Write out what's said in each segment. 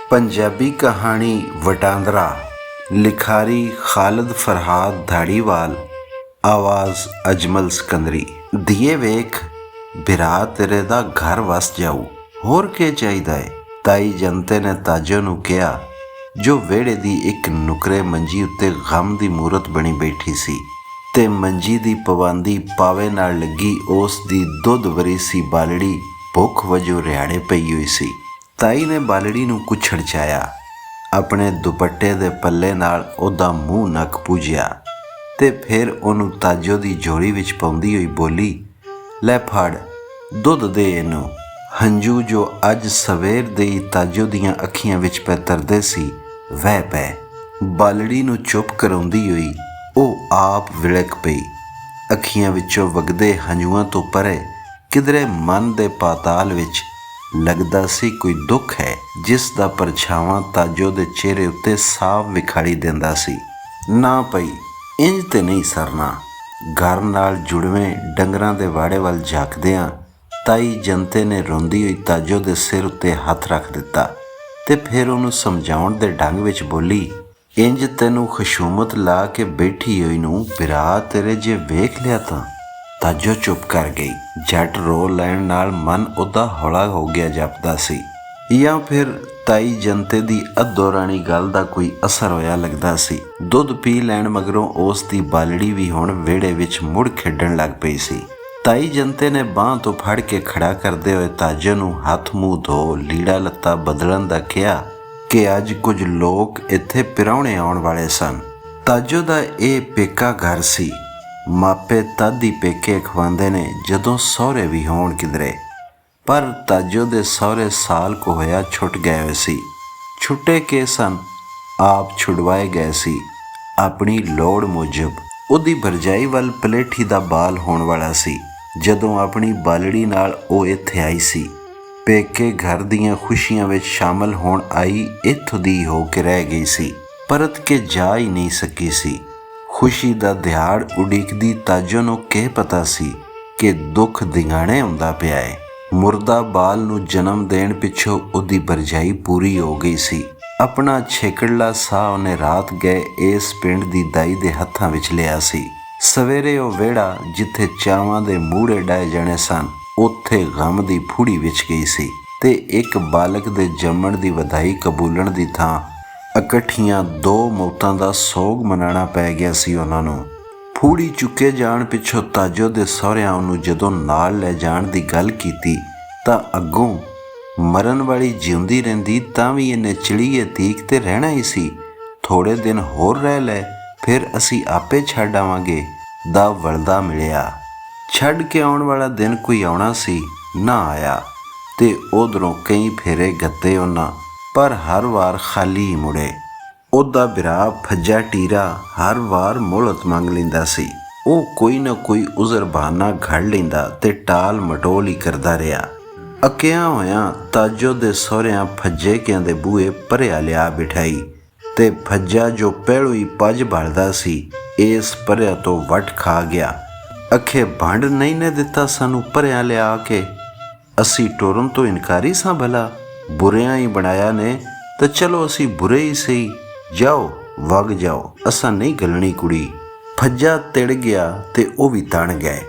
पंजाबी कहानी वटांदरा, लिखारी खालिद फरहाद धाड़ीवाल, आवाज़ अजमल सिकंदरी। दिए वेख बिरा तेरे दा घर वस जाऊ, होर के चाहीदा है। ताई जनते ने ताजो नूं कहा, जो वेड़े दी एक नुकरे मंजी उत्ते गम दी मूरत बनी बैठी सी ते मंजी दी पवांदी पावे नाल लगी उस दी दुध वरीसी बालड़ी भुख वजों रिहाड़े पई हुई सी। ताई ने बालड़ी नूं कुछड़ चाया, अपने दुपट्टे दे पल्ले नाल ओदा मूँह नक पूजिया ते फिर ओनू ताजो दी झोली विच पाउंदी होई बोली, लै फड़ दुध दे इनू। हंजू जो अज सवेर दे ताजो दियां अखियां विच पै तरदे सी वह पै। बालड़ी नूं चुप कराउंदी होई ਉਹ ਆਪ ਵਿਲਕ ਪਈ। ਅੱਖੀਆਂ ਵਿੱਚੋਂ ਵਗਦੇ ਹੰਝੂਆਂ ਤੋਂ ਪਰੇ ਕਿਧਰੇ ਮਨ ਦੇ ਪਾਤਾਲ ਵਿੱਚ ਲੱਗਦਾ ਸੀ ਕੋਈ ਦੁੱਖ ਹੈ, ਜਿਸ ਦਾ ਪਰਛਾਵਾਂ ਤਾਜੋ ਦੇ ਚਿਹਰੇ ਉੱਤੇ ਸਾਫ਼ ਵਿਖਾੜੀ ਦਿੰਦਾ ਸੀ। ਨਾ ਪਈ, ਇੰਜ ਤੇ ਨਹੀਂ ਸਰਨਾ। ਘਰ ਨਾਲ ਜੁੜਵੇਂ ਡੰਗਰਾਂ ਦੇ ਵਾੜੇ ਵੱਲ ਝਾਕਦਿਆਂ ਤਾਈ ਜਨਤੇ ਨੇ ਰੋਂਦੀ ਹੋਈ ਤਾਜੋ ਦੇ ਸਿਰ ਉੱਤੇ ਹੱਥ ਰੱਖ ਦਿੱਤਾ ਤੇ ਫਿਰ ਉਹਨੂੰ ਸਮਝਾਉਣ ਦੇ ਢੰਗ ਵਿੱਚ ਬੋਲੀ, ਇੰਜ ਤੈਨੂੰ ਖਸ਼ੂਮਤ ਲਾ ਕੇ ਬੈਠੀ ਹੋਈ ਨੂੰ ਬਿਰਾ ਤੇਰੇ ਜੇ ਵੇਖ ਲਿਆ ਤਾਂ। ਤਾਜੋ ਚੁੱਪ ਕਰ ਗਈ। ਜੱਟ ਰੋ ਲੈਣ ਨਾਲ ਮਨ ਉਹਦਾ ਹੌਲਾ ਹੋ ਗਿਆ ਜਾਪਦਾ ਸੀ, ਜਾਂ ਫਿਰ ਤਾਈ ਜਨਤੇ ਦੀ ਅਧੋਰਾਣੀ ਗੱਲ ਦਾ ਕੋਈ ਅਸਰ ਹੋਇਆ ਲੱਗਦਾ ਸੀ। ਦੁੱਧ ਪੀ ਲੈਣ ਮਗਰੋਂ ਉਸ ਦੀ ਬਾਲੜੀ ਵੀ ਹੁਣ ਵਿਹੜੇ ਵਿੱਚ ਮੁੜ ਖੇਡਣ ਲੱਗ ਪਈ ਸੀ। ਤਾਈ ਜਨਤੇ ਨੇ ਬਾਂਹ ਤੋਂ ਫੜ ਕੇ ਖੜਾ ਕਰਦੇ ਹੋਏ ਤਾਜੋ ਨੂੰ ਹੱਥ ਮੂੰਹ ਧੋ ਲੀੜਾ ਲੱਤਾ ਬਦਲਣ ਦਾ ਕਿਹਾ ਕਿ ਅੱਜ ਕੁਝ ਲੋਕ ਇੱਥੇ ਪ੍ਰਾਹੁਣੇ ਆਉਣ ਵਾਲੇ ਸਨ। ਤਾਜੋ ਦਾ ਇਹ ਪੇਕਾ ਘਰ ਸੀ। ਮਾਪੇ ਤਦ ਹੀ ਪੇਕੇ ਖਵਾਉਂਦੇ ਨੇ ਜਦੋਂ ਸਹੁਰੇ ਵੀ ਹੋਣ ਕਿਧਰੇ, ਪਰ ਤਾਜੋ ਦੇ ਸਹੁਰੇ ਸਾਲ ਕੁ ਹੋਇਆ ਛੁੱਟ ਗਏ ਹੋਏ ਸੀ। ਛੁੱਟੇ ਕੇ ਸਨ, ਆਪ ਛੁਡਵਾਏ ਗਏ ਸੀ ਆਪਣੀ ਲੋੜ ਮੁਜਬ। ਉਹਦੀ ਭਰਜਾਈ ਵੱਲ ਪਲੇਠੀ ਦਾ ਬਾਲ ਹੋਣ ਵਾਲਾ ਸੀ ਜਦੋਂ ਆਪਣੀ ਬਾਲੜੀ ਨਾਲ ਉਹ ਇੱਥੇ ਆਈ ਸੀ। ਪੇਕੇ ਘਰ ਦੀਆਂ ਖੁਸ਼ੀਆਂ ਵਿੱਚ ਸ਼ਾਮਲ ਹੋਣ ਆਈ ਇੱਥੋਂ ਦੀ ਹੋ ਕੇ ਰਹਿ ਗਈ ਸੀ, ਪਰਤ ਕੇ ਜਾ ਹੀ ਨਹੀਂ ਸਕੀ ਸੀ। ਖੁਸ਼ੀ ਦਾ ਦਿਹਾੜ ਉਡੀਕਦੀ ਤਾਜੋ ਨੂੰ ਕੀ ਪਤਾ ਸੀ ਕਿ ਦੁੱਖ ਦਿਗਾਣੇ ਆਉਂਦਾ ਪਿਆ ਏ। ਮੁਰਦਾ ਬਾਲ ਨੂੰ ਜਨਮ ਦੇਣ ਪਿੱਛੋਂ ਉਹਦੀ ਭਰਜਾਈ ਪੂਰੀ ਹੋ ਗਈ ਸੀ। ਆਪਣਾ ਛੇਕੜਲਾ ਸਾਹ ਉਹਨੇ ਰਾਤ ਗਏ ਇਸ ਪਿੰਡ ਦੀ ਦਾਈ ਦੇ ਹੱਥਾਂ ਵਿੱਚ ਲਿਆ ਸੀ। ਸਵੇਰੇ ਉਹ ਵਿਹੜਾ ਜਿੱਥੇ ਚਾਵਾਂ ਦੇ ਮੂਹਰੇ ਡਾਏ ਜਾਣੇ ਸਨ, ਉੱਥੇ ਗਮ ਦੀ ਫੂੜੀ ਵਿੱਚ ਗਈ ਸੀ ਤੇ ਇੱਕ ਬਾਲਕ ਦੇ ਜੰਮਣ ਦੀ ਵਧਾਈ ਕਬੂਲਣ ਦੀ ਥਾਂ ਇਕੱਠੀਆਂ ਦੋ ਮੌਤਾਂ ਦਾ ਸੋਗ ਮਨਾਉਣਾ ਪੈ ਗਿਆ ਸੀ ਉਹਨਾਂ ਨੂੰ। ਫੂੜੀ ਚੁੱਕੇ ਜਾਣ ਪਿੱਛੋਂ ਤਾਜੋ ਦੇ ਸਹੁਰਿਆਂ ਉਹਨੂੰ ਜਦੋਂ ਨਾਲ ਲੈ ਜਾਣ ਦੀ ਗੱਲ ਕੀਤੀ ਤਾਂ ਅੱਗੋਂ ਮਰਨ ਵਾਲੀ ਜਿਉਂਦੀ ਰਹਿੰਦੀ ਤਾਂ ਵੀ ਇਹਨੇ ਚਿੜੀਏ ਤੀਕ ਤੇ ਰਹਿਣਾ ਹੀ ਸੀ। ਥੋੜ੍ਹੇ ਦਿਨ ਹੋਰ ਰਹਿ ਲੈ, ਫਿਰ ਅਸੀਂ ਆਪੇ ਛੱਡ ਆਵਾਂਗੇ ਦਾ ਵਲਦਾ ਮਿਲਿਆ। ਛੱਡ ਕੇ ਆਉਣ ਵਾਲਾ ਦਿਨ ਕੋਈ ਆਉਣਾ ਸੀ, ਨਾ ਆਇਆ ਤੇ ਉਧਰੋਂ ਕਈ ਫੇਰੇ ਗੱਤੇ ਉਹਨਾਂ, ਪਰ ਹਰ ਵਾਰ ਖਾਲੀ ਹੀ ਮੁੜੇ। ਉਹਦਾ ਬਿਰਾ ਫੱਜਾ ਟੀਰਾ ਹਰ ਵਾਰ ਮੋਹਲਤ ਮੰਗ ਲੈਂਦਾ ਸੀ। ਉਹ ਕੋਈ ਨਾ ਕੋਈ ਉਜ਼ਰ ਬਹਾਨਾ ਘੜ ਲੈਂਦਾ ਤੇ ਟਾਲ ਮਟੋਲ ਹੀ ਕਰਦਾ ਰਿਹਾ। ਅੱਕਿਆਂ ਹੋਇਆਂ ਤਾਜੋ ਦੇ ਸਹੁਰਿਆਂ ਫੱਜੇ ਕਿਆਂ ਦੇ ਬੂਹੇ ਭਰਿਆ ਲਿਆ ਬਿਠਾਈ ਤੇ ਫੱਜਾ ਜੋ ਪਹਿਲੋਂ ਹੀ ਪੱਜ ਬਲਦਾ ਸੀ ਇਸ ਭਰਿਆ ਤੋਂ ਵੱਟ ਖਾ ਗਿਆ। ਅਖੇ ਭੰਡ ਨਹੀਂ ਨੇ ਦਿੱਤਾ ਸਾਨੂੰ ਭਰਿਆ ਲਿਆ ਕੇ, ਅਸੀਂ ਟੋਰਨ ਤੋਂ ਇਨਕਾਰੀ ਸਾਂ ਭਲਾ। ਬੁਰਿਆਂ ਹੀ ਬਣਾਇਆ ਨੇ ਤਾਂ ਚਲੋ ਅਸੀਂ ਬੁਰੇ ਹੀ ਸਹੀ, ਜਾਓ ਵਗ ਜਾਓ, ਅਸਾਂ ਨਹੀਂ ਗਲਣੀ ਕੁੜੀ। ਫੱਜਾ ਤਿੜ ਗਿਆ ਤੇ ਉਹ ਵੀ ਤਣ ਗਏ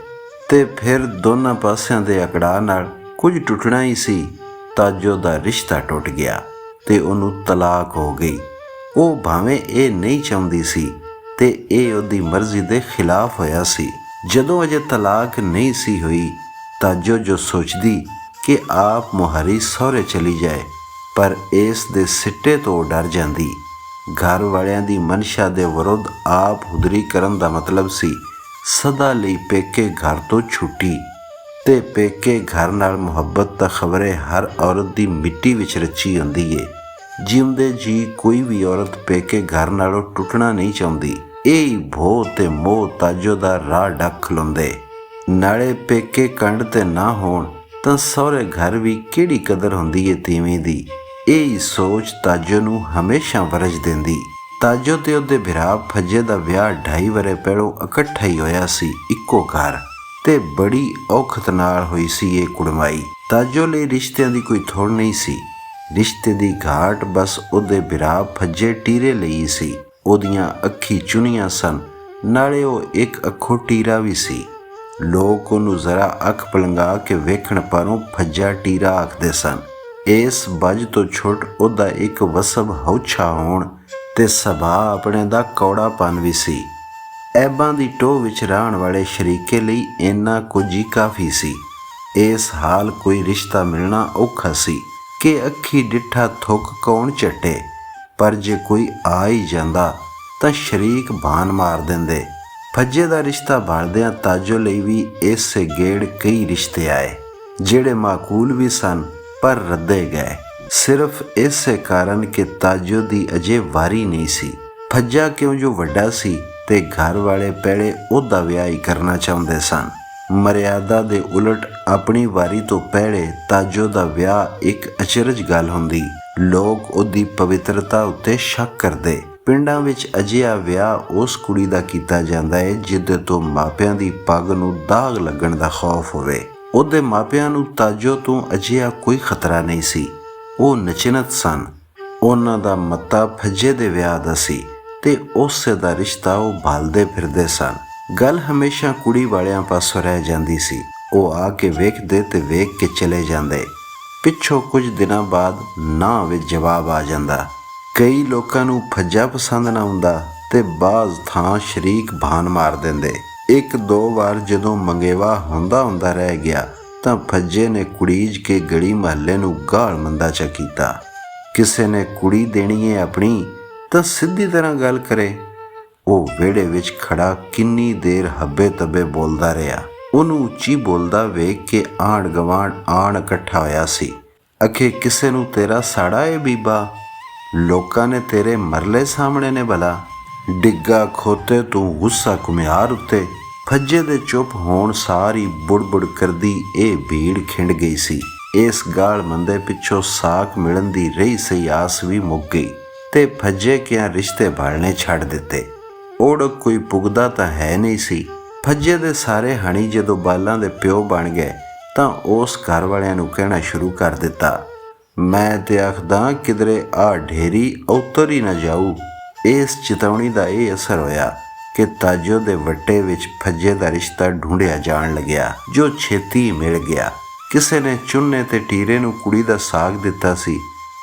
ਤੇ ਫਿਰ ਦੋਨਾਂ ਪਾਸਿਆਂ ਦੇ ਅਕੜਾ ਨਾਲ ਕੁਝ ਟੁੱਟਣਾ ਹੀ ਸੀ। ਤਾਜੋ ਦਾ ਰਿਸ਼ਤਾ ਟੁੱਟ ਗਿਆ ਤੇ ਉਹਨੂੰ ਤਲਾਕ ਹੋ ਗਈ। ਉਹ ਭਾਵੇਂ ਇਹ ਨਹੀਂ ਚਾਹੁੰਦੀ ਸੀ ਤੇ ਇਹ ਉਹਦੀ ਮਰਜ਼ੀ ਦੇ ਖਿਲਾਫ ਹੋਇਆ ਸੀ। ਜਦੋਂ ਅਜੇ ਤਲਾਕ ਨਹੀਂ ਸੀ ਹੋਈ, ਤਾਜੋ ਜੋ ਸੋਚਦੀ ਕਿ ਆਪ ਮੁਹਾਰੀ ਸਹੁਰੇ ਚਲੀ ਜਾਏ, ਪਰ ਇਸ ਦੇ ਸਿੱਟੇ ਤੋਂ ਡਰ ਜਾਂਦੀ। ਘਰ ਵਾਲਿਆਂ ਦੀ ਮਨਸ਼ਾ ਦੇ ਵਿਰੁੱਧ ਆਪ ਹੁਦਰੀ ਕਰਨ ਦਾ ਮਤਲਬ ਸੀ ਸਦਾ ਲਈ ਪੇਕੇ ਘਰ ਤੋਂ ਛੁੱਟੀ ਤੇ ਪੇਕੇ ਘਰ ਨਾਲ ਮੁਹੱਬਤ ਤਾਂ ਖਬਰੇ ਹਰ ਔਰਤ ਦੀ ਮਿੱਟੀ ਵਿੱਚ ਰਚੀ ਹੁੰਦੀ ਏ। ਜਿਉਂਦੇ ਜੀ ਕੋਈ ਵੀ ਔਰਤ ਪੇਕੇ ਘਰ ਨਾਲੋਂ ਟੁੱਟਣਾ ਨਹੀਂ ਚਾਹੁੰਦੀ। ਇਹ ਭੋ ਤੇ ਮੋਹ ਤਾਜੋ ਦਾ ਰਾਹ ਡੱਕ ਖਲੋਂਦੇ। ਨਾਲੇ ਪੇਕੇ ਕੰਡ ਤੇ ਨਾ ਹੋਣ ਤਾਂ ਸਹੁਰੇ ਘਰ ਵੀ ਕਿਹੜੀ ਕਦਰ ਹੁੰਦੀ ਏ ਤੀਵੀਂ ਦੀ। ਇਹ ਸੋਚ ਤਾਜੋ ਨੂੰ ਹਮੇਸ਼ਾ ਵਰਜ ਦਿੰਦੀ। ਤਾਜੋ ਤੇ ਉਹਦੇ ਭਰਾ ਫੱਜੇ ਦਾ ਵਿਆਹ 2.5 ਵਰ੍ਹੇ ਪਹਿਲੋਂ ਇਕੱਠਾ ਹੀ ਹੋਇਆ ਸੀ ਇੱਕੋ ਘਰ, ਤੇ ਬੜੀ ਔਖਤ ਨਾਲ ਹੋਈ ਸੀ ਇਹ ਕੁੜਮਾਈ। ਤਾਜੋ ਲਈ ਰਿਸ਼ਤਿਆਂ ਦੀ ਕੋਈ ਥੋੜ ਨਹੀਂ ਸੀ। ਰਿਸ਼ਤੇ ਦੀ ਘਾਟ ਬਸ ਉਹਦੇ ਬਿਰਾ ਫੱਜੇ ਟੀਰੇ ਲਈ ਸੀ। ਉਹਦੀਆਂ ਅੱਖੀ ਚੁਣੀਆਂ ਸਨ, ਨਾਲੇ ਉਹ ਇੱਕ ਅੱਖੋਂ ਟੀਰਾ ਵੀ ਸੀ। ਲੋਕ ਉਹਨੂੰ ਜ਼ਰਾ ਅੱਖ ਪਲੰਗਾ ਕੇ ਵੇਖਣ ਪਰੋਂ ਫੱਜਾ ਟੀਰਾ ਆਖਦੇ ਸਨ। ਇਸ ਬੱਜ ਤੋਂ ਛੁੱਟ ਉਹਦਾ ਇੱਕ ਵਸਬ ਹਉਛਾ ਹੋਣ ਤੇ ਸੁਭਾਅ ਆਪਣੇ ਦਾ ਕੌੜਾਪਨ ਵੀ ਸੀ। ਐਬਾਂ ਦੀ ਟੋਹ ਵਿੱਚ ਰਹਿਣ ਵਾਲੇ ਸ਼ਰੀਕੇ ਲਈ ਇੰਨਾ ਕੁਝ ਹੀ ਕਾਫੀ ਸੀ। ਇਸ ਹਾਲ ਕੋਈ ਰਿਸ਼ਤਾ ਮਿਲਣਾ ਔਖਾ ਸੀ ਕਿ ਅੱਖੀ ਡਿੱਠਾ ਥੁੱਕ ਕੌਣ ਚੱਟੇ, ਪਰ ਜੇ ਕੋਈ ਆ ਹੀ ਜਾਂਦਾ ਤਾਂ ਸ਼ਰੀਕ ਬਾਨ ਮਾਰ ਦਿੰਦੇ। ਫੱਜੇ ਦਾ ਰਿਸ਼ਤਾ ਭਾਲਦਿਆਂ ਤਾਜੋ ਲਈ ਵੀ ਇਸੇ ਗੇੜ ਕਈ ਰਿਸ਼ਤੇ ਆਏ, ਜਿਹੜੇ ਮਾਕੂਲ ਵੀ ਸਨ ਪਰ ਰੱਦੇ ਗਏ, ਸਿਰਫ ਇਸੇ ਕਾਰਨ ਕਿ ਤਾਜੋ ਦੀ ਅਜੇ ਵਾਰੀ ਨਹੀਂ ਸੀ। ਫੱਜਾ ਕਿਉਂ ਜੋ ਵੱਡਾ ਸੀ ਤੇ ਘਰ ਵਾਲੇ ਪਹਿਲੇ ਉਹਦਾ ਵਿਆਹ ਹੀ ਕਰਨਾ ਚਾਹੁੰਦੇ ਸਨ। ਮਰਿਆਦਾ ਦੇ ਉਲਟ ਆਪਣੀ ਵਾਰੀ ਤੋਂ ਪਹਿਲੇ ਤਾਜੋ ਦਾ ਵਿਆਹ ਇੱਕ ਅਚਰਜ ਗੱਲ ਹੁੰਦੀ। ਲੋਕ ਉਹਦੀ ਪਵਿੱਤਰਤਾ ਉੱਤੇ ਸ਼ੱਕ ਕਰਦੇ। ਪਿੰਡਾਂ ਵਿੱਚ ਅਜਿਹਾ ਵਿਆਹ ਉਸ ਕੁੜੀ ਦਾ ਕੀਤਾ ਜਾਂਦਾ ਹੈ ਜਿਹਦੇ ਤੋਂ ਮਾਪਿਆਂ ਦੀ ਪੱਗ ਨੂੰ ਦਾਗ ਲੱਗਣ ਦਾ ਖੌਫ ਹੋਵੇ। ਉਹਦੇ ਮਾਪਿਆਂ ਨੂੰ ਤਾਜੋ ਤੋਂ ਅਜਿਹਾ ਕੋਈ ਖਤਰਾ ਨਹੀਂ ਸੀ। ਉਹ ਨਚਿੰਤ ਸਨ। ਉਹਨਾਂ ਦਾ ਮੱਤਾ ਫੱਜੇ ਦੇ ਵਿਆਹ ਦਾ ਸੀ ਤੇ ਉਸੇ ਦਾ ਰਿਸ਼ਤਾ ਉਹ ਭਾਲਦੇ ਫਿਰਦੇ ਸਨ। ਗੱਲ ਹਮੇਸ਼ਾ ਕੁੜੀ ਵਾਲਿਆਂ ਪਾਸੋਂ ਰਹਿ ਜਾਂਦੀ ਸੀ। ਉਹ ਆ ਕੇ ਵੇਖਦੇ ਤੇ ਵੇਖ ਕੇ ਚਲੇ ਜਾਂਦੇ। ਪਿੱਛੋਂ ਕੁਝ ਦਿਨਾਂ ਬਾਅਦ ਨਾਂ ਵਿੱਚ ਜਵਾਬ ਆ ਜਾਂਦਾ। ਕਈ ਲੋਕਾਂ ਨੂੰ ਫੱਜਾ ਪਸੰਦ ਨਾ ਹੁੰਦਾ ਤੇ ਬਾਜ਼ ਥਾਂ ਸ਼ਰੀਕ ਬਾਨ ਮਾਰ ਦਿੰਦੇ। ਇੱਕ ਦੋ ਵਾਰ ਜਦੋਂ ਮੰਗੇਵਾ ਹੁੰਦਾ ਰਹਿ ਗਿਆ ਤਾਂ ਫੱਜੇ ਨੇ ਕੁੜੀਜ ਕੇ ਗਲੀ ਮਹੱਲੇ ਨੂੰ ਗਾਲ ਮੰਦਾ ਚਾ ਕੀਤਾ। ਕਿਸੇ ਨੇ ਕੁੜੀ ਦੇਣੀ ਹੈ ਆਪਣੀ ਤਾਂ ਸਿੱਧੀ ਤਰ੍ਹਾਂ ਗੱਲ ਕਰੇ। ਉਹ ਵਿਹੜੇ ਵਿੱਚ ਖੜਾ ਕਿੰਨੀ ਦੇਰ ਹੱਬੇ ਤੱਬੇ ਬੋਲਦਾ ਰਿਹਾ। ਉਹਨੂੰ ਉੱਚੀ ਬੋਲਦਾ ਵੇਖ ਕੇ ਆਂਢ ਗਵਾਂਢ ਆਣ ਇਕੱਠਾ ਹੋਇਆ ਸੀ। ਅਖੇ ਕਿਸੇ ਨੂੰ ਤੇਰਾ ਸਾੜਾ ਏ ਬੀਬਾ, ਲੋਕਾਂ ਨੇ ਤੇਰੇ ਮਰਲੇ ਸਾਹਮਣੇ ਨੇ ਭਲਾ। ਡਿੱਗਾ ਖੋਤੇ ਤੂੰ ਗੁੱਸਾ ਘੁਮਿਆਰ ਉੱਤੇ। ਫੱਜੇ ਦੇ ਚੁੱਪ ਹੋਣ ਸਾਰੀ ਬੁੜਬੁੜ ਕਰਦੀ ਇਹ ਭੀੜ ਖਿੰਡ ਗਈ ਸੀ। ਇਸ ਗਾਲ ਮੰਦੇ ਪਿੱਛੋਂ ਸਾਕ ਮਿਲਣ ਦੀ ਰਹੀ ਸਹੀ ਆਸ ਵੀ ਮੁੱਕ ਗਈ ਤੇ ਫੱਜੇ ਕਿਆਂ ਰਿਸ਼ਤੇ ਭਾਲਣੇ ਛੱਡ ਦਿੱਤੇ। ਓੜਕ ਕੋਈ ਪੁੱਗਦਾ ਤਾਂ ਹੈ ਨਹੀਂ ਸੀ। ਫੱਜੇ ਦੇ ਸਾਰੇ ਹਣੀ ਜਦੋਂ ਬਾਲਾਂ ਦੇ ਪਿਓ ਬਣ ਗਏ ਤਾਂ ਉਸ ਘਰ ਵਾਲਿਆਂ ਨੂੰ ਕਹਿਣਾ ਸ਼ੁਰੂ ਕਰ ਦਿੱਤਾ, ਮੈਂ ਤੇ ਆਖਦਾ ਕਿਧਰੇ ਆ ਢੇਰੀ ਉਤਰ ਹੀ ਨਾ ਜਾਊ। ਇਸ ਚੇਤਾਵਨੀ ਦਾ ਇਹ ਅਸਰ ਹੋਇਆ ਕਿ ਤਾਜੋ ਦੇ ਵੱਟੇ ਵਿੱਚ ਫੱਜੇ ਦਾ ਰਿਸ਼ਤਾ ਢੂੰਡਿਆ ਜਾਣ ਲੱਗਿਆ, ਜੋ ਛੇਤੀ ਮਿਲ ਗਿਆ। ਕਿਸੇ ਨੇ ਚੁੰਨੇ ਤੇ ਟੀਰੇ ਨੂੰ ਕੁੜੀ ਦਾ ਸਾਕ ਦਿੱਤਾ ਸੀ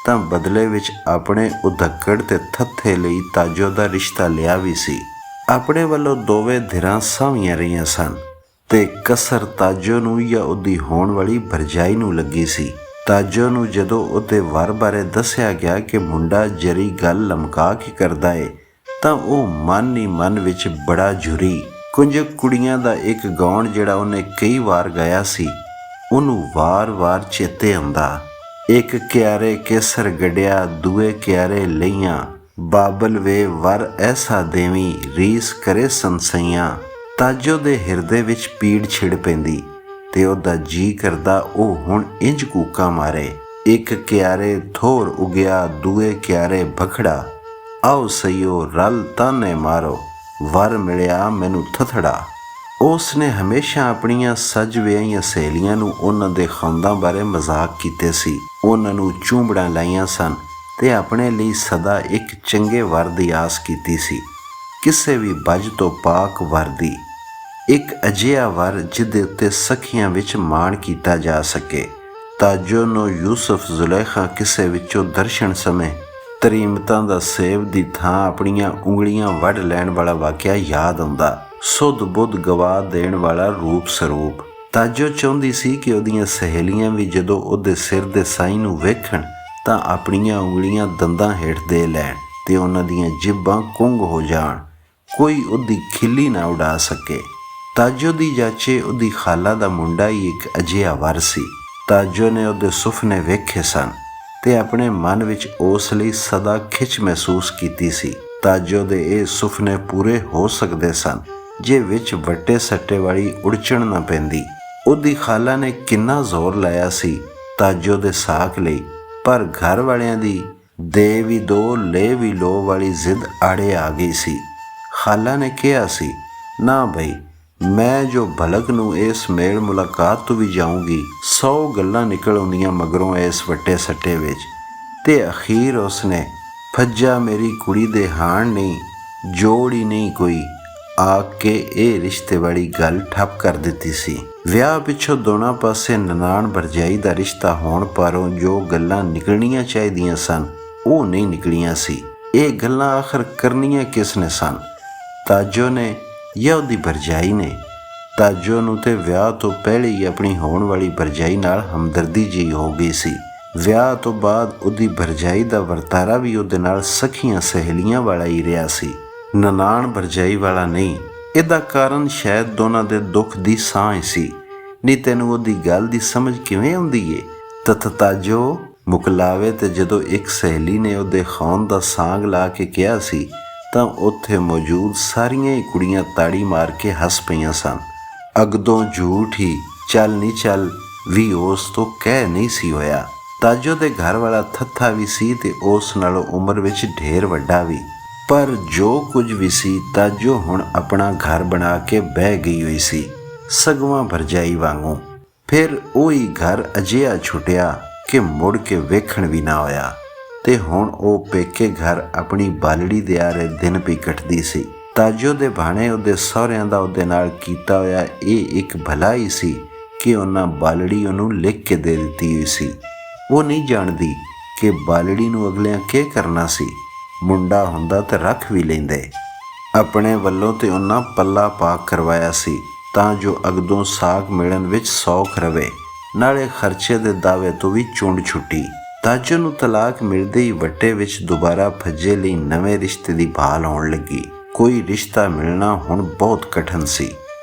ਤਾਂ ਬਦਲੇ ਵਿੱਚ ਆਪਣੇ ਉਧੱਕੜ ਤੇ ਥੱਥੇ ਲਈ ਤਾਜੋ ਦਾ ਰਿਸ਼ਤਾ ਲਿਆ ਵੀ ਸੀ। ਆਪਣੇ ਵੱਲੋਂ ਦੋਵੇਂ ਧਿਰਾਂ ਸਾਵੀਆਂ ਰਹੀਆਂ ਸਨ ਤੇ ਕਸਰ ਤਾਜੋ ਨੂੰ ਜਾਂ ਉਹਦੀ ਹੋਣ ਵਾਲੀ ਭਰਜਾਈ ਨੂੰ ਲੱਗੀ ਸੀ। ਤਾਜੋ ਨੂੰ ਜਦੋਂ ਉਹਦੇ ਵਰ ਬਾਰੇ ਦੱਸਿਆ ਗਿਆ ਕਿ ਮੁੰਡਾ ਜਰੀ ਗੱਲ ਲਮਕਾ ਕੇ ਕਰਦਾ ਏ ਤਾਂ ਉਹ ਮਨ ਹੀ ਮਨ ਵਿੱਚ ਬੜਾ ਝੁਰੀ। ਕੁੰਝ ਕੁੜੀਆਂ ਦਾ ਇੱਕ ਗਾਉਣ ਜਿਹੜਾ ਉਹਨੇ ਕਈ ਵਾਰ ਗਾਇਆ ਸੀ ਉਹਨੂੰ ਵਾਰ-ਵਾਰ ਚੇਤੇ ਆਉਂਦਾ। ਇੱਕ ਕਿਆਰੇ ਕੇਸਰ ਗੜਿਆ ਦੂਏ ਕਿਆਰੇ ਲਈਆਂ, ਬਾਬਲ ਵੇ ਵਰ ਐਸਾ ਦੇਵੀਂ ਰੀਸ ਕਰੇ ਸੰਸਈਆਂ। ਤਾਜੋ ਦੇ ਹਿਰਦੇ ਵਿੱਚ ਪੀੜ ਛਿੜ ਪੈਂਦੀ ਤੇ ਉਹਦਾ ਜੀ ਕਰਦਾ ਉਹ ਹੁਣ ਇੰਜ ਕੂਕਾਂ ਮਾਰੇ, ਇੱਕ ਕਿਆਰੇ ਥੋਰ ਉਗਿਆ ਦੂਏ ਕਿਆਰੇ ਭਖੜਾ, ਆਓ ਸਈਓ ਰਲ ਤਾਨੇ ਮਾਰੋ ਵਰ ਮਿਲਿਆ ਮੈਨੂੰ ਥਥੜਾ। ਉਸ ਨੇ ਹਮੇਸ਼ਾ ਆਪਣੀਆਂ ਸੱਜ ਵਿਆਹੀਆਂ ਸਹੇਲੀਆਂ ਨੂੰ ਉਹਨਾਂ ਦੇ ਖਾਨਦਾਂ ਬਾਰੇ ਮਜ਼ਾਕ ਕੀਤੇ ਸੀ। ਉਹਨਾਂ ਨੂੰ ਚੂੰਬੜਾਂ ਲਾਈਆਂ ਸਨ ਤੇ ਆਪਣੇ ਲਈ ਸਦਾ ਇੱਕ ਚੰਗੇ ਵਰ ਦੀ ਆਸ ਕੀਤੀ ਸੀ, ਕਿਸੇ ਵੀ ਬੱਜ ਤੋਂ ਪਾਕ ਵਰ ਦੀ। ਇੱਕ ਅਜਿਹਾ ਵਰ ਜਿਹਦੇ ਉੱਤੇ ਸਖੀਆਂ ਵਿੱਚ ਮਾਣ ਕੀਤਾ ਜਾ ਸਕੇ। ਤਾਜੋ ਨੂੰ ਯੂਸਫ ਜ਼ੁਲੈਖਾ ਕਿਸੇ ਵਿੱਚੋਂ ਦਰਸ਼ਨ ਸਮੇਂ ਤਰੀਮਤਾਂ ਦਾ ਸੇਬ ਦੀ ਥਾਂ ਆਪਣੀਆਂ ਉਂਗਲੀਆਂ ਵੱਢ ਲੈਣ ਵਾਲਾ ਵਾਕਿਆ ਯਾਦ ਆਉਂਦਾ। ਸੁੱਧ ਬੁੱਧ ਗਵਾ ਦੇਣ ਵਾਲਾ ਰੂਪ ਸਰੂਪ। ਤਾਜੋ ਚਾਹੁੰਦੀ ਸੀ ਕਿ ਉਹਦੀਆਂ ਸਹੇਲੀਆਂ ਵੀ ਜਦੋਂ ਉਹਦੇ ਸਿਰ ਦੇ ਸਾਈਂ ਨੂੰ ਵੇਖਣ ਤਾਂ ਆਪਣੀਆਂ ਉਂਗਲੀਆਂ ਦੰਦਾਂ ਹੇਠ ਦੇ ਲੈਣ ਤੇ ਉਹਨਾਂ ਦੀਆਂ ਜਿੱਬਾਂ ਕੁੰਗ ਹੋ ਜਾਣ, ਕੋਈ ਉਹਦੀ ਖਿੱਲੀ ਨਾ ਉਡਾ ਸਕੇ। ਤਾਜੋ ਦੀ ਜਾਚੇ ਉਹਦੀ ਖਾਲਾ ਦਾ ਮੁੰਡਾ ਹੀ ਇੱਕ ਅਜਿਹਾ ਵਰ ਸੀ। ਤਾਜੋ ਨੇ ਉਹਦੇ ਸੁਪਨੇ ਵੇਖੇ ਸਨ ਤੇ ਆਪਣੇ ਮਨ ਵਿੱਚ ਉਸ ਲਈ ਸਦਾ ਖਿੱਚ ਮਹਿਸੂਸ ਕੀਤੀ ਸੀ। ਤਾਜੋ ਦੇ ਇਹ ਸੁਪਨੇ ਪੂਰੇ ਹੋ ਸਕਦੇ ਸਨ ਜੇ ਵਿੱਚ ਵੱਟੇ ਸੱਟੇ ਵਾਲੀ ਉੜਚਣ ਨਾ ਪੈਂਦੀ। ਉਹਦੀ ਖਾਲਾ ਨੇ ਕਿੰਨਾ ਜ਼ੋਰ ਲਾਇਆ ਸੀ ਤਾਜੋ ਦੇ ਸਾਕ ਲਈ, ਪਰ ਘਰ ਵਾਲਿਆਂ ਦੀ ਦੇ ਵੀ ਦੋ ਲੈ ਵੀ ਲੋ ਵਾਲੀ ਜ਼ਿੱਦ ਆੜੇ ਆ ਗਈ ਸੀ। ਖਾਲਾ ਨੇ ਕਿਹਾ ਸੀ, ਨਾ ਬਈ, ਮੈਂ ਜੋ ਭਲਕ ਨੂੰ ਇਸ ਮੇਲ ਮੁਲਾਕਾਤ ਤੋਂ ਵੀ ਜਾਊਂਗੀ, 100 ਗੱਲਾਂ ਨਿਕਲ ਆਉਂਦੀਆਂ ਮਗਰੋਂ ਇਸ ਵੱਟੇ ਸੱਟੇ ਵਿੱਚ। ਤੇ ਅਖੀਰ ਉਸਨੇ ਫੱਜਾ ਮੇਰੀ ਕੁੜੀ ਦੇ ਹਾਣ ਨਹੀਂ, ਜੋੜ ਹੀ ਨਹੀਂ ਕੋਈ ਆਖ ਕੇ ਇਹ ਰਿਸ਼ਤੇ ਵਾਲੀ ਗੱਲ ਠੱਪ ਕਰ ਦਿੱਤੀ ਸੀ। ਵਿਆਹ ਪਿੱਛੋਂ ਦੋਨਾਂ ਪਾਸੇ ਨਨਾਣ ਭਰਜਾਈ ਦਾ ਰਿਸ਼ਤਾ ਹੋਣ ਪਰੋਂ ਜੋ ਗੱਲਾਂ ਨਿਕਲਣੀਆਂ ਚਾਹੀਦੀਆਂ ਸਨ ਉਹ ਨਹੀਂ ਨਿਕਲੀਆਂ ਸੀ। ਇਹ ਗੱਲਾਂ ਆਖਰ ਕਰਨੀਆਂ ਕਿਸ ਨੇ ਸਨ, ਤਾਜੋ ਨੇ ਜਾਂ ਉਹਦੀ ਭਰਜਾਈ ਨੇ? ਤਾਜੋ ਨੂੰ ਤੇ ਵਿਆਹ ਤੋਂ ਪਹਿਲੇ ਹੀ ਆਪਣੀ ਹੋਣ ਵਾਲੀ ਭਰਜਾਈ ਨਾਲ ਹਮਦਰਦੀ ਜਿਹੀ ਹੋ ਗਈ ਸੀ। ਵਿਆਹ ਤੋਂ ਬਾਅਦ ਉਹਦੀ ਭਰਜਾਈ ਦਾ ਵਰਤਾਰਾ ਵੀ ਉਹਦੇ ਨਾਲ ਸਖੀਆਂ ਸਹੇਲੀਆਂ ਵਾਲਾ ਹੀ ਰਿਹਾ ਸੀ, ਨਨਾਣ ਭਰਜਾਈ ਵਾਲਾ ਨਹੀਂ। ਇਹਦਾ ਕਾਰਨ ਸ਼ਾਇਦ ਦੋਨਾਂ ਦੇ ਦੁੱਖ ਦੀ ਸਾਂਝ ਸੀ। ਨਹੀਂ ਤੈਨੂੰ ਉਹਦੀ ਗੱਲ ਦੀ ਸਮਝ ਕਿਵੇਂ ਆਉਂਦੀ ਏ? ਤਤ ਤਾਜੋ ਮੁਕਲਾਵੇ ਤੇ ਜਦੋਂ ਇੱਕ ਸਹੇਲੀ ਨੇ ਉਹਦੇ ਖਾਣ ਦਾ ਸਾਂਗ ਲਾ ਕੇ ਕਿਹਾ ਸੀ ਤਾਂ ਉੱਥੇ ਮੌਜੂਦ ਸਾਰੀਆਂ ਹੀ ਕੁੜੀਆਂ ਤਾੜੀ ਮਾਰ ਕੇ ਹੱਸ ਪਈਆਂ ਸਨ। ਅਗਦੋਂ ਝੂਠ ਹੀ ਚੱਲ ਨਹੀਂ ਚੱਲ ਵੀ ਉਸ ਤੋਂ ਕਹਿ ਨਹੀਂ ਸੀ ਹੋਇਆ। ਤਾਜੋ ਦੇ ਘਰ ਵਾਲਾ ਥੱਥਾ ਵੀ ਸੀ ਤੇ ਉਸ ਨਾਲੋਂ ਉਮਰ ਵਿੱਚ ਢੇਰ ਵੱਡਾ ਵੀ, ਪਰ ਜੋ ਕੁਝ ਵੀ ਸੀ ਤਾਜੋ ਹੁਣ ਆਪਣਾ ਘਰ ਬਣਾ ਕੇ ਬਹਿ ਗਈ ਹੋਈ ਸੀ, ਸਗਵਾਂ ਭਰਜਾਈ ਵਾਂਗੂ। ਫਿਰ ਉਹੀ ਘਰ ਅਜਿਹਾ ਛੁੱਟਿਆ ਕਿ ਮੁੜ ਕੇ ਵੇਖਣ ਵੀ ਨਾ ਹੋਇਆ ਤੇ ਹੁਣ ਉਹ ਪੇਕੇ ਘਰ ਆਪਣੀ ਬਾਲੜੀ ਦੇ ਆਰੇ ਦਿਨ ਵੀ ਕੱਟਦੀ ਸੀ। ਤਾਜੋ ਦੇ ਭਾਣੇ ਉਹਦੇ ਸਹੁਰਿਆਂ ਦਾ ਉਹਦੇ ਨਾਲ ਕੀਤਾ ਹੋਇਆ ਇਹ ਇੱਕ ਭਲਾ ਹੀ ਸੀ ਕਿ ਉਹਨਾਂ ਬਾਲੜੀ ਉਹਨੂੰ ਲਿਖ ਕੇ ਦੇ ਦਿੱਤੀ ਹੋਈ ਸੀ। ਉਹ ਨਹੀਂ ਜਾਣਦੀ ਕਿ ਬਾਲੜੀ ਨੂੰ ਅਗਲਿਆਂ ਕੀ ਕਰਨਾ ਸੀ। ਮੁੰਡਾ ਹੁੰਦਾ ਤਾਂ ਰੱਖ ਵੀ ਲੈਂਦੇ। ਆਪਣੇ ਵੱਲੋਂ ਤੇ ਉਹਨਾਂ ਪੱਲਾ ਪਾਕ ਕਰਵਾਇਆ ਸੀ ਤਾਂ ਜੋ ਅਗਦੋਂ ਸਾਗ ਮਿਲਣ ਵਿੱਚ ਸੌਖ ਰਵੇ, ਨਾਲੇ ਖਰਚੇ ਦੇ ਦਾਅਵੇ ਤੋਂ ਵੀ ਚੁੰਡ ਛੁੱਟੀ। ਤਾਜੋ ਨੂੰ ਤਲਾਕ ਮਿਲਦੇ ਹੀ ਵੱਟੇ ਵਿੱਚ ਦੁਬਾਰਾ ਫੱਜੇ ਲਈ ਨਵੇਂ ਰਿਸ਼ਤੇ ਦੀ ਭਾਲ ਹੋਣ ਲੱਗੀ। ਕੋਈ ਰਿਸ਼ਤਾ ਮਿਲਣਾ ਹੁਣ ਬਹੁਤ ਕਠਿਨ ਸੀ।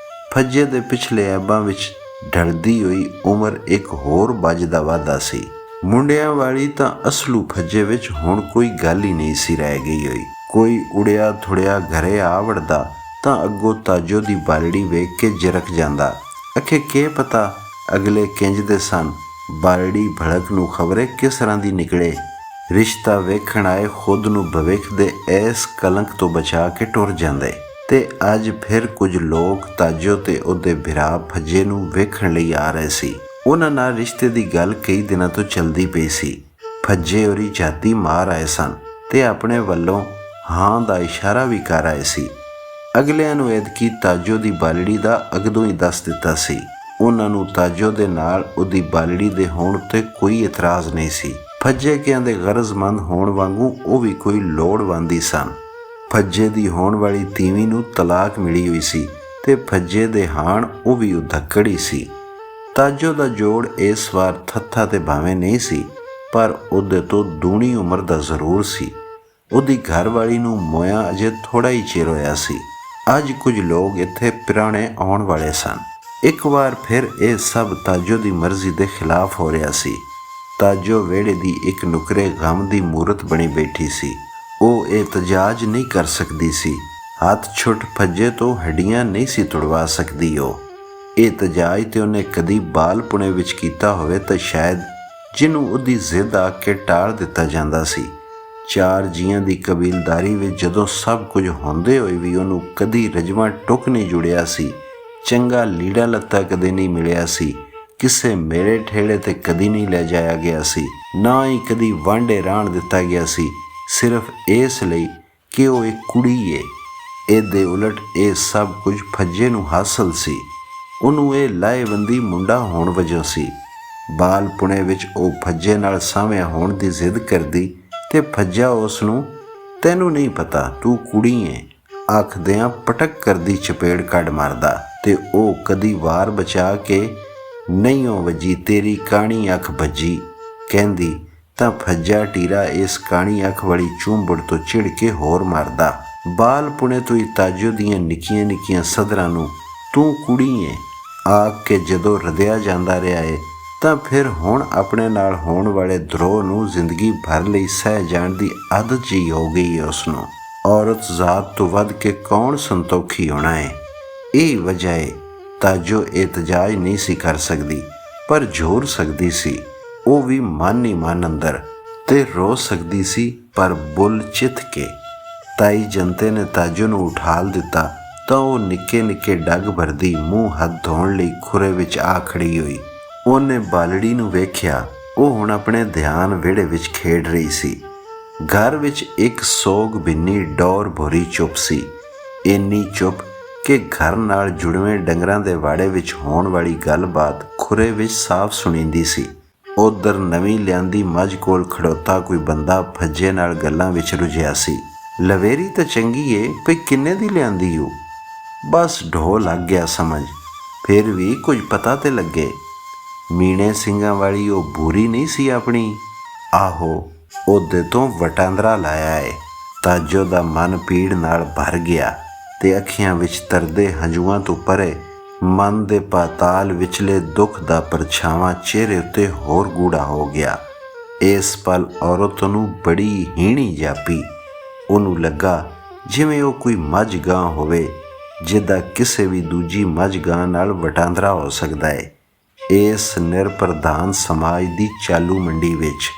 ਫੱਜੇ ਦੇ ਪਿਛਲੇ ਐਬਾਂ ਵਿੱਚ ਢਲਦੀ ਹੋਈ ਉਮਰ ਇੱਕ ਹੋਰ ਬੱਝ ਦਾ ਵਾਧਾ ਸੀ। ਮੁੰਡਿਆਂ ਵਾਲੀ ਤਾਂ ਅਸਲੂ ਫੱਜੇ ਵਿੱਚ ਹੁਣ ਕੋਈ ਗੱਲ ਹੀ ਨਹੀਂ ਸੀ ਰਹਿ ਗਈ ਹੋਈ। ਕੋਈ ਉੜਿਆ ਥੁੜਿਆ ਘਰੇ ਆ ਵੜਦਾ ਤਾਂ ਅੱਗੋਂ ਤਾਜੋ ਦੀ ਬਾਲੜੀ ਵੇਖ ਕੇ ਜਰਕ ਜਾਂਦਾ। ਅਖੇ ਕੀ ਪਤਾ ਅਗਲੇ ਕਿੰਜਦੇ ਸਨ, ਬਾਲੜੀ ਭੜਕ ਨੂੰ ਖਬਰੇ ਕਿਸ ਤਰ੍ਹਾਂ ਦੀ ਨਿਕਲੇ। ਰਿਸ਼ਤਾ ਵੇਖਣ ਆਏ ਖੁਦ ਨੂੰ ਭਵਿੱਖ ਦੇ ਇਸ ਕਲੰਕ ਤੋਂ ਬਚਾ ਕੇ ਟੁਰ ਜਾਂਦੇ। ਤੇ ਅੱਜ ਫਿਰ ਕੁਝ ਲੋਕ ਤਾਜੋ ਤੇ ਉਹਦੇ ਭਰਾ ਫੱਜੇ ਨੂੰ ਵੇਖਣ ਲਈ ਆ ਰਹੇ ਸੀ। ਉਹਨਾਂ ਨਾਲ ਰਿਸ਼ਤੇ ਦੀ ਗੱਲ ਕਈ ਦਿਨਾਂ ਤੋਂ ਚੱਲਦੀ ਪਈ ਸੀ। ਫੱਜੇ ਹੋਰੀ ਜਾਤੀ ਮਾਰ ਆਏ ਸਨ ਤੇ ਆਪਣੇ ਵੱਲੋਂ ਹਾਂ ਦਾ ਇਸ਼ਾਰਾ ਵੀ ਕਰ ਆਏ ਸੀ। ਅਗਲਿਆਂ ਨੂੰ ਐਤਕੀ ਤਾਜੋ ਦੀ ਬਾਲੜੀ ਦਾ ਅਗਦੋਂ ਹੀ ਦੱਸ ਦਿੱਤਾ ਸੀ। ਉਹਨਾਂ ਨੂੰ ਤਾਜੋ ਦੇ ਨਾਲ ਉਹਦੀ ਬਾਲੜੀ ਦੇ ਹੋਣ ਉੱਤੇ ਕੋਈ ਇਤਰਾਜ਼ ਨਹੀਂ ਸੀ। ਫੱਜੇ ਕਿਆਂ ਦੇ ਗਰਜ਼ਮੰਦ ਹੋਣ ਵਾਂਗੂ ਉਹ ਵੀ ਕੋਈ ਲੋੜਵੰਦੀ ਸਨ। ਫੱਜੇ ਦੀ ਹੋਣ ਵਾਲੀ ਤੀਵੀਂ ਨੂੰ ਤਲਾਕ ਮਿਲੀ ਹੋਈ ਸੀ ਤੇ ਫੱਜੇ ਦੇ ਹਾਣ ਉਹ ਵੀ ਉਧੱਕੜੀ ਸੀ। ਤਾਜੋ ਦਾ ਜੋੜ ਇਸ ਵਾਰ ਥੱਥਾ ਤੇ ਭਾਵੇਂ ਨਹੀਂ ਸੀ, ਪਰ ਉਹਦੇ ਤੋਂ ਦੂਣੀ ਉਮਰ ਦਾ ਜ਼ਰੂਰ ਸੀ। ਉਹਦੀ ਘਰਵਾਲੀ ਨੂੰ ਮੋਇਆ ਅਜੇ ਥੋੜਾ ਹੀ ਚਿਰ ਹੋਇਆ ਸੀ। ਅੱਜ ਕੁਝ ਲੋਕ ਇੱਥੇ ਪੁਰਾਣੇ ਆਉਣ ਵਾਲੇ ਸਨ। ਇੱਕ ਵਾਰ ਫਿਰ ਇਹ ਸਭ ਤਾਜੋ ਦੀ ਮਰਜ਼ੀ ਦੇ ਖਿਲਾਫ ਹੋ ਰਿਹਾ ਸੀ। ਤਾਜੋ ਵਿਹੜੇ ਦੀ ਇੱਕ ਨੁਕਰੇ ਗਮ ਦੀ ਮੂਰਤ ਬਣੀ ਬੈਠੀ ਸੀ। ਉਹ ਇਤਜਾਜ ਨਹੀਂ ਕਰ ਸਕਦੀ ਸੀ। ਹੱਥ ਛੁੱਟ ਫੱਜੇ ਤੋਂ ਹੱਡੀਆਂ ਨਹੀਂ ਸੀ ਤੁੜਵਾ ਸਕਦੀ। ਉਹ ਇਤਜਾਜ ਤੇ ਉਹਨੇ ਕਦੀ ਬਾਲਪੁਣੇ ਵਿੱਚ ਕੀਤਾ ਹੋਵੇ ਤਾਂ ਸ਼ਾਇਦ, ਜਿਹਨੂੰ ਉਹਦੀ ਜ਼ਿੱਦ ਆ ਕੇ ਟਾਲ ਦਿੱਤਾ ਜਾਂਦਾ ਸੀ। ਚਾਰ ਜੀਆਂ ਦੀ ਕਬੀਲਦਾਰੀ ਵਿੱਚ ਜਦੋਂ ਸਭ ਕੁਝ ਹੁੰਦੇ ਹੋਏ ਵੀ ਉਹਨੂੰ ਕਦੀ ਰਜਵਾਂ ਟੁੱਕ ਨਹੀਂ ਜੁੜਿਆ ਸੀ। ਚੰਗਾ ਲੀੜਾ ਲੱਤਾ ਕਦੇ ਨਹੀਂ ਮਿਲਿਆ ਸੀ। ਕਿਸੇ ਮੇਲੇ ਠੇੜੇ ਤੇ ਕਦੀ ਨਹੀਂ ਲੈ ਜਾਇਆ ਗਿਆ ਸੀ। ਨਾ ਹੀ ਕਦੀ ਵਾਂਢੇ ਰਾਣ ਦਿੱਤਾ ਗਿਆ ਸੀ, ਸਿਰਫ ਇਸ ਲਈ ਕਿ ਉਹ ਇੱਕ ਕੁੜੀ ਏ। ਇਹਦੇ ਉਲਟ ਇਹ ਸਭ ਕੁਝ ਫੱਜੇ ਨੂੰ ਹਾਸਲ ਸੀ। ਉਹਨੂੰ ਇਹ ਲਾਹੇਵੰਦੀ ਮੁੰਡਾ ਹੋਣ ਵਜੋਂ ਸੀ। ਬਾਲਪੁਣੇ ਵਿੱਚ ਉਹ ਫੱਜੇ ਨਾਲ ਸਾਂਵਿਆ ਹੋਣ ਦੀ ਜ਼ਿੱਦ ਕਰਦੀ ਤੇ ਫੱਜਾ ਉਸ ਨੂੰ ਤੈਨੂੰ ਨਹੀਂ ਪਤਾ ਤੂੰ ਕੁੜੀ ਏ ਆਖਦਿਆਂ ਪਟਕ ਕਰਦੀ ਚਪੇੜ ਕੱਢ ਮਾਰਦਾ ਤੇ ਉਹ ਕਦੀ ਵਾਰ ਬਚਾ ਕੇ ਨਹੀਂ ਓ ਵੱਜੀ ਤੇਰੀ ਕਾਣੀ ਅੱਖ ਭੱਜੀ ਕਹਿੰਦੀ ਤਾਂ ਫੱਜਾ ਟੀਰਾ ਇਸ ਕਾਣੀ ਅੱਖ ਵਾਲੀ ਚੁੰਬੜ ਤੋਂ ਚਿੜ ਕੇ ਹੋਰ ਮਾਰਦਾ। ਬਾਲਪੁਣੇ ਤੋਂ ਹੀ ਤਾਜੋ ਦੀਆਂ ਨਿੱਕੀਆਂ ਨਿੱਕੀਆਂ ਸਦਰਾਂ ਨੂੰ ਤੂੰ ਕੁੜੀ ਏ ਆਖ ਕੇ ਜਦੋਂ ਰਦਿਆ ਜਾਂਦਾ ਰਿਹਾ ਏ ਤਾਂ ਫਿਰ ਹੁਣ ਆਪਣੇ ਨਾਲ ਹੋਣ ਵਾਲੇ ਦਰੋਹ ਨੂੰ ਜ਼ਿੰਦਗੀ ਭਰ ਲਈ ਸਹਿ ਜਾਣ ਦੀ ਆਦਤ ਜਿਹੀ ਹੋ ਗਈ ਹੈ ਉਸਨੂੰ। ਔਰਤ ਜ਼ਾਤ ਤੋਂ ਵੱਧ ਕੇ ਕੌਣ ਸੰਤੋਖੀ ਹੋਣਾ ਹੈ, ਇਹ ਵਜ੍ਹਾ ਹੈ। ਤਾਜੋ ਇਤਜਾਜ ਨਹੀਂ ਸੀ ਕਰ ਸਕਦੀ ਪਰ ਜ਼ੋਰ ਸਕਦੀ ਸੀ। ਉਹ ਵੀ ਮਨ ਹੀ ਮਨ ਅੰਦਰ ਤੇ ਰੋ ਸਕਦੀ ਸੀ ਪਰ ਬੁੱਲ ਚਿੱਥ ਕੇ। ਤਾਈ ਜੰਤੇ ਨੇ ਤਾਜੋ ਨੂੰ ਉਠਾਲ ਦਿੱਤਾ ਤਾਂ ਉਹ ਨਿੱਕੇ ਨਿੱਕੇ ਡੱਗ ਭਰਦੀ ਮੂੰਹ ਹੱਥ ਧੋਣ ਲਈ ਖੁਰੇ ਵਿੱਚ ਆ ਖੜੀ ਹੋਈ। ਉਹਨੇ ਬਾਲੜੀ ਨੂੰ ਵੇਖਿਆ ਉਹ ਹੁਣ ਆਪਣੇ ਧਿਆਨ ਵਿਹੜੇ ਵਿੱਚ ਖੇਡ ਰਹੀ ਸੀ। ਘਰ ਵਿੱਚ ਇੱਕ ਸੋਗ ਬਿੰਨੀ ਡੋਰ ਭਰੀ ਚੁੱਪ ਸੀ, ਇੰਨੀ ਚੁੱਪ ਕਿ ਘਰ ਨਾਲ ਜੁੜਵੇਂ ਡੰਗਰਾਂ ਦੇ ਵਾੜੇ ਵਿੱਚ ਹੋਣ ਵਾਲੀ ਗੱਲਬਾਤ ਖੁਰੇ ਵਿੱਚ ਸਾਫ਼ ਸੁਣੀਂਦੀ ਸੀ। ਉੱਧਰ ਨਵੀਂ ਲਿਆਂਦੀ ਮੱਝ ਕੋਲ ਖੜੋਤਾ ਕੋਈ ਬੰਦਾ ਭੱਜੇ ਨਾਲ ਗੱਲਾਂ ਵਿੱਚ ਰੁੱਝਿਆ ਸੀ। ਲਵੇਰੀ ਤਾਂ ਚੰਗੀ ਏ, ਭਈ ਕਿੰਨੇ ਦੀ ਲਿਆਂਦੀ ਓ? ਬਸ ਢੋ ਲੱਗ ਗਿਆ ਸਮਝ। ਫਿਰ ਵੀ ਕੁਝ ਪਤਾ ਤੇ ਲੱਗੇ। ਮੀਣੇ ਸਿੰਘਾਂ ਵਾਲੀ ਉਹ ਬੂਰੀ ਨਹੀਂ ਸੀ ਆਪਣੀ? ਆਹੋ, ਉਹਦੇ ਤੋਂ ਵਟਾਂਦਰਾ ਲਾਇਆ ਏ। ਤਾਜੋ ਦਾ ਮਨ ਪੀੜ ਨਾਲ ਭਰ ਗਿਆ ਤੇ ਅੱਖੀਆਂ ਵਿੱਚ ਤਰਦੇ ਹੰਝੂਆਂ ਤੋਂ ਪਰੇ ਮਨ ਦੇ ਪਾਤਾਲ ਵਿਚਲੇ ਦੁੱਖ ਦਾ ਪਰਛਾਵਾਂ ਚਿਹਰੇ ਉੱਤੇ ਹੋਰ ਗੂੜਾ ਹੋ ਗਿਆ। ਇਸ ਪਲ ਔਰਤ ਨੂੰ ਬੜੀ ਹੀਣੀ ਜਾਪੀ। ਉਹਨੂੰ ਲੱਗਾ ਜਿਵੇਂ ਉਹ ਕੋਈ ਮੱਝ ਗਾਂ ਹੋਵੇ ਜਿਹਦਾ ਕਿਸੇ ਵੀ ਦੂਜੀ ਮੱਝ ਗਾਂ ਨਾਲ ਵਟਾਂਦਰਾ ਹੋ ਸਕਦਾ ਹੈ ਇਸ ਨਿਰਪ੍ਰਧਾਨ ਸਮਾਜ ਦੀ ਚਾਲੂ ਮੰਡੀ ਵਿੱਚ।